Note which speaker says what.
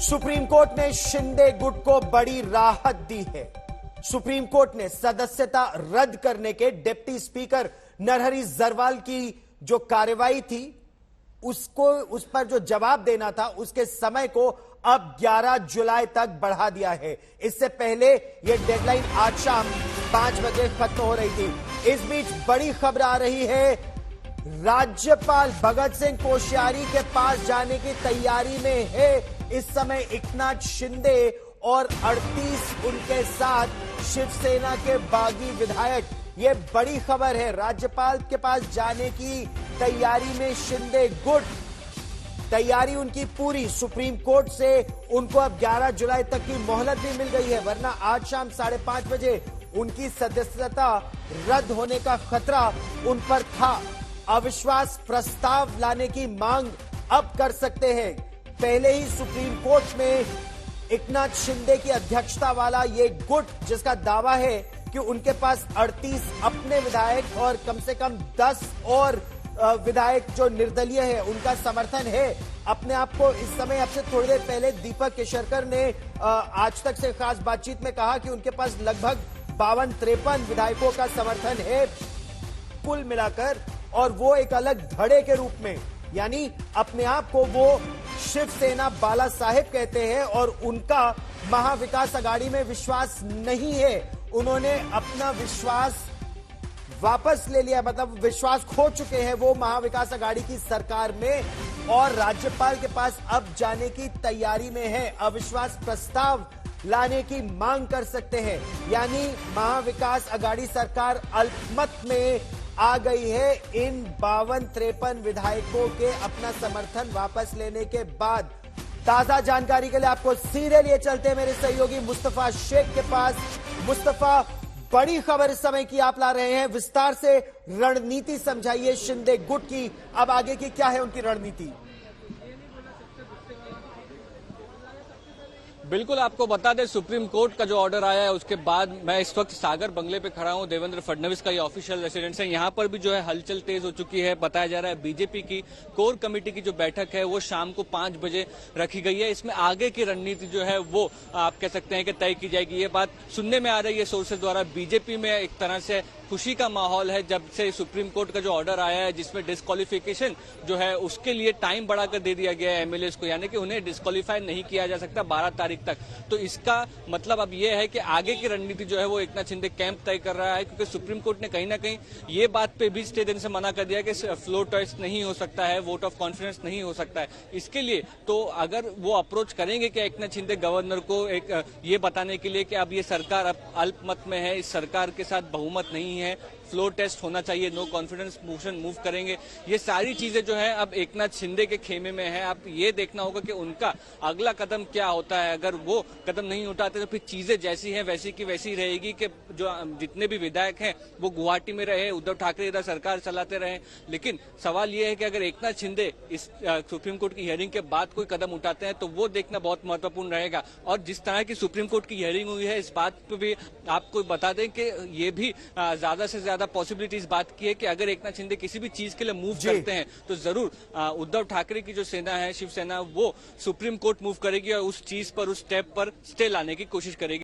Speaker 1: Supreme court ने शिंदे गुट को बड़ी राहत दी है। सुप्रीम कोर्ट ने सदस्यता रद्द करने के डिप्टी स्पीकर नरहरि झरवाल की जो कार्रवाई थी उस पर जो जवाब देना था उसके समय को अब 11 जुलाई तक बढ़ा दिया है। इससे पहले यह डेडलाइन आज शाम 5 बजे खत्म हो रही थी। इस बीच बड़ी खबर आ रही है, राज्यपाल भगत सिंह कोश्यारी के पास जाने की तैयारी में है इस समय एकनाथ शिंदे और 38 उनके साथ शिवसेना के बागी विधायक। यह बड़ी खबर है, राज्यपाल के पास जाने की तैयारी में शिंदे गुट। तैयारी उनकी पूरी। सुप्रीम कोर्ट से उनको अब 11 जुलाई तक की मोहलत भी मिल गई है, वरना आज शाम 5:30 बजे उनकी सदस्यता रद्द होने का खतरा उन पर था। अविश्वास प्रस्ताव लाने की मांग अब कर सकते हैं। पहले ही सुप्रीम कोर्ट में एकनाथ शिंदे की अध्यक्षता वाला ये गुट, जिसका दावा है कि उनके पास 38 अपने विधायक और कम से कम 10 और विधायक जो निर्दलीय है उनका समर्थन है। अपने आप को इस समय अब से थोड़ी देर पहले दीपक केशरकर ने आज तक से खास बातचीत में कहा कि उनके पास लगभग 52-53 विधायकों का समर्थन है कुल मिलाकर, और वो एक अलग धड़े के रूप में, यानी अपने आप को वो शिवसेना बाला साहेब कहते हैं और उनका महाविकास अघाड़ी में विश्वास नहीं है। उन्होंने अपना विश्वास वापस ले लिया, मतलब विश्वास खो चुके हैं वो महाविकास अघाड़ी की सरकार में, और राज्यपाल के पास अब जाने की तैयारी में है। अविश्वास प्रस्ताव लाने की मांग कर सकते हैं, यानी महाविकास अघाड़ी सरकार अल्पमत में आ गई है इन 52-53 विधायकों के अपना समर्थन वापस लेने के बाद। ताजा जानकारी के लिए आपको सीधे लिए चलते हैं मेरे सहयोगी मुस्तफा शेख के पास। मुस्तफा, बड़ी खबर इस समय की आप ला रहे हैं, विस्तार से रणनीति समझाइए शिंदे गुट की। अब आगे की क्या है उनकी रणनीति?
Speaker 2: बिल्कुल, आपको बता दें सुप्रीम कोर्ट का जो ऑर्डर आया है उसके बाद मैं इस वक्त सागर बंगले पे खड़ा हूं। देवेंद्र फडणवीस का ये ऑफिशियल रेसिडेंस है। यहां पर भी जो है हलचल तेज हो चुकी है। बताया जा रहा है बीजेपी की कोर कमेटी की जो बैठक है वो शाम को 5 बजे रखी गई है। इसमें आगे की रणनीति जो है वो आप कह सकते हैं कि तय की जाएगी। ये बात सुनने में आ रही है सोर्सेज द्वारा। बीजेपी में एक तरह से खुशी का माहौल है जब से सुप्रीम कोर्ट का जो ऑर्डर आया है जिसमें डिस्क्वालिफिकेशन जो है उसके लिए टाइम बढ़ाकर दे दिया गया है एमएलएस को, यानी कि उन्हें डिस्क्वालीफाई नहीं किया जा सकता 12 तारीख तक। तो इसका मतलब अब यह है कि आगे की रणनीति जो है वो एकनाथ शिंदे कैंप तय कर रहा है, क्योंकि सुप्रीम कोर्ट ने कहीं ना कहीं ये बात पे भी स्टे देने से मना कर दिया कि फ्लोर टेस्ट नहीं हो सकता है, वोट ऑफ कॉन्फिडेंस नहीं हो सकता है। इसके लिए तो अगर वो अप्रोच करेंगे कि एकनाथ शिंदे गवर्नर को एक ये बताने के लिए कि अब ये सरकार अब अल्पमत में है, इस सरकार के साथ बहुमत नहीं है, फ्लोर टेस्ट होना चाहिए, नो कॉन्फिडेंस मोशन मूव करेंगे, ये सारी चीजें जो है अब एकनाथ शिंदे के खेमे में है। अब ये देखना होगा कि उनका अगला कदम क्या होता है। अगर वो कदम नहीं उठाते तो फिर चीजें जैसी हैं वैसी की वैसी रहेगी कि जो जितने भी विधायक हैं वो गुवाहाटी में रहे, उद्धव ठाकरे इधर सरकार चलाते रहे। लेकिन सवाल ये है कि अगर एकनाथ शिंदे इस सुप्रीम कोर्ट की हियरिंग के बाद कोई कदम उठाते हैं तो वो देखना बहुत महत्वपूर्ण रहेगा। और जिस तरह की सुप्रीम कोर्ट की हियरिंग हुई है इस बात पर भी आपको बता दें कि ये भी ज्यादा से ज्यादा पॉसिबिलिटी इस बात की है कि अगर एकनाथ शिंदे किसी भी चीज के लिए मूव करते हैं तो जरूर उद्धव ठाकरे की जो सेना है, शिवसेना, वो सुप्रीम कोर्ट मूव करेगी और उस चीज पर, उस स्टेप पर स्टे लाने की कोशिश करेगी।